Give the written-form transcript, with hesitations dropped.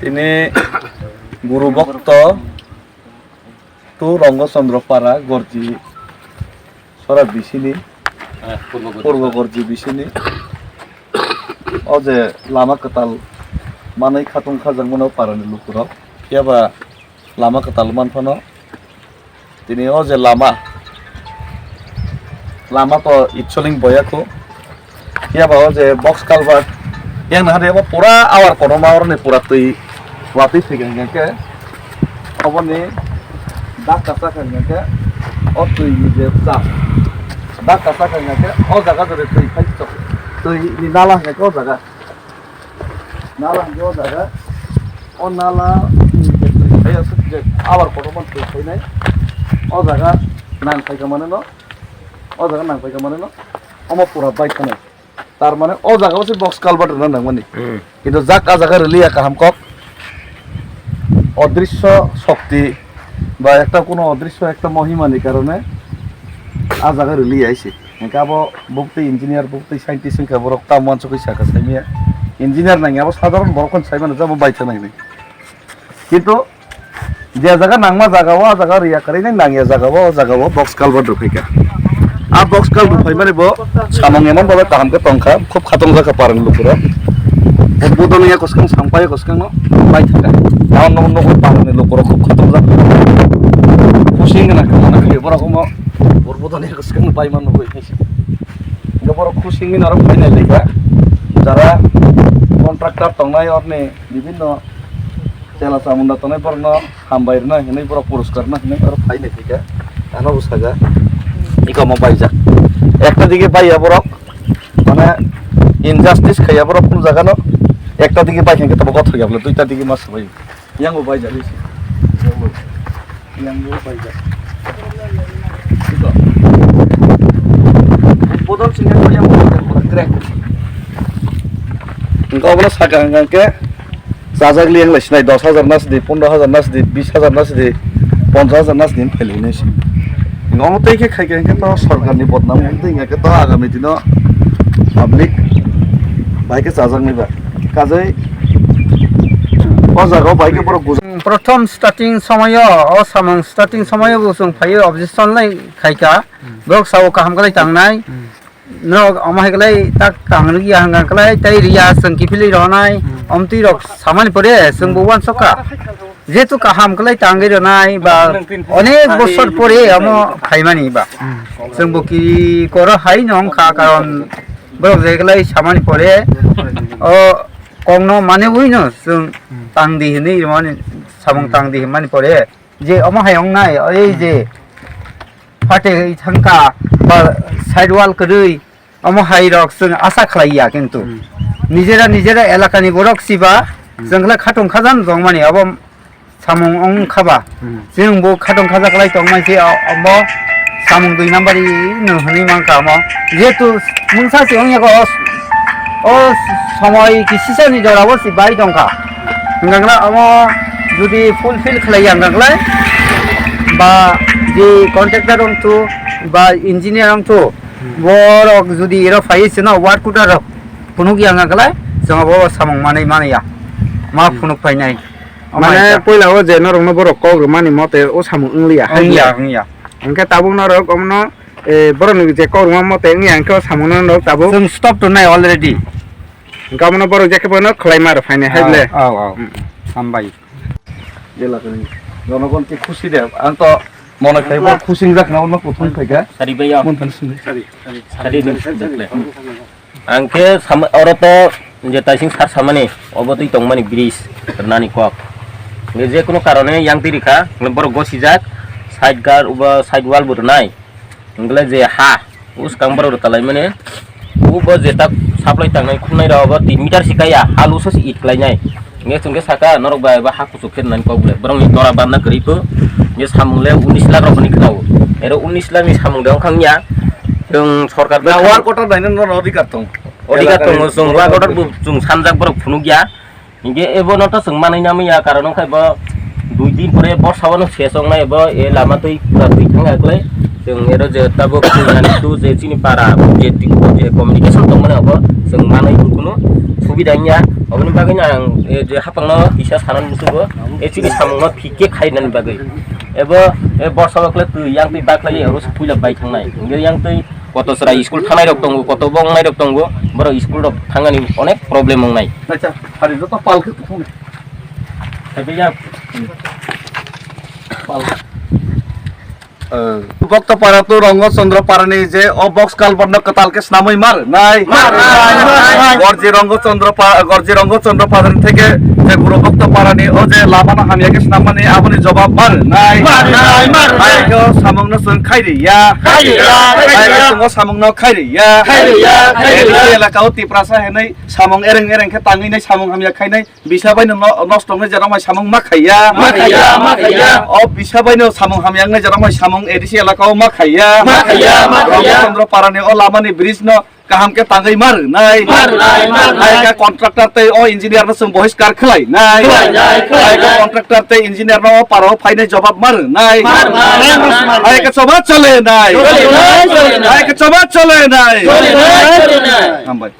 তিনি গুরু ভক্ত তু রঙ্গচন্দ্র পাড়া গর্জি সরা বিশিনি পূর্ব গর্জি বিশিনি অজে লামা কাতাল মাनै খাতুন খাজাং মনে পারানি লুকুরাव কিয়াবা লামা কাতাল মানফানো তিনি অজে লামা তো ইচ্ছলিং বয়াকো কিয়াবা অজে box culvert yang nah dia pura awar kono mawar nih pura tui wati figangnya ke apa nih dak kasaknya ke oh tui je dak kasaknya ke oh jaga dari tui kacau tui di nalahnya ke oh jaga oh nalah kayak sejak awar kono man tui ini oh jaga nang kai kemana no oh jaga nang kai kemana no oh pura baik kan তার মানে ও জায়গা হচ্ছে box culvert না মানে কিন্তু জায়গা জায়গা রিলিয়া কাহাম cock অদৃশ্য শক্তি বা একটা কোনো অদৃশ্য একটা মহিমানি কারণে আ জায়গা রিলি আইছে কাবো বুকতে ইঞ্জিনিয়ার বুকতে সাইন্টিস্ট কা বড় তা মঞ্চ কইছা কা সাইমিয়া ইঞ্জিনিয়ার নাই আবার সাধারণ বড়খন সাইমানে যাব বাইতে নাই কিন্তু যে জায়গা নাংমা জায়গাও আ জায়গা রিয়া করে নাই নাংয়া জায়গাও বক্স কালভার্ট রুফাইকা आ बक्स काल रुफाय माने बो सामंग एमन बाबा ताहाम के तंखा खूब खातम जाका पारन लुकुरा बुदनिया कसकं सांपाय कसकं न बाय थाका नाव न न पारन लुकुरा खूब खातम जाका खुसिंग ना खाना के बरा खम बुदनिया कसकं बाय मान होय खाइसे गबर खुसिंग न आरो फाइनाल लेखा যারা কন্ট্রাক্টর তংনাय অরনে বিভিন্ন চেলা চামুন্ডা তনাय পরন হামবাইর না হেनै পর পুরস্কার না হেनै আর ফাইনাল लेखा আনা উসাগা ইকম বাইজা একটা দিকে বাইয়া বরক মানে ইনজাস্টিস খাইয়া বরক কোন জায়গা একটা দিকে বাইখান তবে কথা হয়ে গেল দুইটা দিকে মাছ ভাই ইয়াঙ্গো বাইজা লিছি ইয়াঙ্গো বাইজা উদ্বোধন সিংহে কইয়া ক্র্যাক ইনকা বলা সাকা হাঙ্গাকে জাজাগ লিয়াং লাইছিনাই 10,000 নাচ দি 15,000 নাচ দি 20,000 নাচ দি 50,000 নাচ দিন ফেলিনেছি ngomong ke kayak gitu सरकार नि बदनाम होते इंगे तो आगामी दिनो पब्लिक बाइक चार्जर निबा काजै अजागाव बाइक बरो प्रथम स्टार्टिंग समय ओ सामंग स्टार्टिंग समय बुसुं फायो ऑब्जेक्शन लाई खाइका बक साव काम गलाई तांनाय न अमाय गलाई ताक तांगलि हांगा गलाई ताइ रिया संकिफिलि रहनाय अमति रक सामान परे जों बवान सका যেহেতু কাহাম গলাই টাঙ্গি রনাই বা অনেক বছর পরে আমো খাইমানি বা जों বকি কর হাই নং খা কারণ বড় জায়গায় সামানি পরে ও কংনো মানে উইন जों টাংদি হনি মানে সামং টাংদি মানে পরে যে আমো হায়ং নাই এই যে ফাটে থাঙ্কা বা সাইড ওয়াল কই আমো হাই রক जों আশা খালাইয়া কিন্তু নিজেরা এলাকানি বড়ক সিবা जोंला খাটং খাজান দং মানে আব सामung ong khaba जों बो खादं खाजा खालाय दं मानसि अमो सामung 2 नाम्बारि नो हनि मांका म जेतु मुंसा से ong याको ओ समय किसिसानि जराबो सि बाय दंका गंगला अमो जुदि फुलफिल खालाय गंगला बा जे कन्ट्राक्टर ong तो बा इंजिनियर ong तो बरक जुदि एरो फाइस न वाट कुटार फुनुक गंगला जों बो सामung मानैया मा फुनुक फाइनाय মানে পয়লা ও যে নরং বড় কগ মানে মতে ও সামু ইংলিয়া হাইয়া अंके ताबु नरक अमनो ए बरन जे कग मते इंगिया अंके सामु नरक ताबु जों स्टप तो नाय अलरेडी गामनो बरो जेके बनो खलाय मार फाइने हाइले औ हामबाय जेला कनि जनगण के खुशी दे आं तो मने खाइबो खुसिं जाखना उन प्रथम फाइगा सारि बैया मन फानसिन सारि देखले आंके औरतो जे ताइसिं सार सामाने अबतै तंगमानि ब्रिज रनानि कक जे कोनो कारणे यां तिरिखा बर गसिजाक साइड गार उबा साइड वाल बुरनाय इंगले जे हा उस कांबर तलाय माने उबो जेता साप्लाय तांनाय खुनाय रावबा 3 मिटार सिकाया हालुसो इटलायनाय ने संगे साका नरक बाय बा हाकु सुखेरनाय कबले बरं नि तरा बानना करिबो जे सामुंले 19 लाख रखनि खनाव एरो 19 लाख नि सामुं देव खांनिया जों सरकार बे वार कटर दाइन न अधिकार दं जों वार कटर जों सानजाक बर फुनुगिया इंगे एबोनथ जों मानैना मैया कारण खायबा 2 दिन परे बर्षावनो सेसंनाय एबो ए लामा तै थांगाखलै जों एरो जे ताबो खुनानि तु जे चिनि पारा जे कम्युनिकेशन दंमोन अब जों मानै कुनु सुबिदानिया oboni bagui ang je hapangno hisa sanan musugo actually samungno phike khainani bagui ebo e borsa bakle tu yang tu baklali ero puila bai thangnai nge yang tu কত সরা স্কুল থানায় রক দঙ্গো কত বংনাই rock দঙ্গো বড় school rock থাঙ্গানি অনেক problem নাই আচ্ছা আরে যত পালকে কোন তাইয়া বক্ত পারা তো রঙ্গচন্দ্র পারানি যে ও বক্স কালবর্ণ কতালকে নামই মার নাই গর্জি রঙ্গচন্দ্র পারানি থেকে যে গুরু ভক্ত পারানি ও যে লাবানা হামিয়াকে নামানি আপনি জবাব মার নাই আইগো সামংন সং খাইরিয়া আইগো সামংন খাইরিয়া এই এলাকাও তিপ্রাসা হেনাই সামং এরেং এরেং কে তাঙ্গিনাই সামং হামিয়া খাইনাই বিসাবাইনো নষ্টংনে যেরামাই সামং মাখাইয়া ও বিসাবাইনো সামং হামিয়াংনে যেরামাই সামং এডিসি এলাকাও মাখাইয়া রঙ্গচন্দ্র পারানি ও লামানি ব্রিজ ন কাহাম के तांगै मार नाय आइका कन्ट्राक्टर ते ओ इंजिनियर न जों बहिष्कार खलाय नाय आइका कन्ट्राक्टर ते इंजिनियर न पारो फाइने जवाब मार नाय आइका जवाब चले नाय आइका जवाब चले नाय हामबाय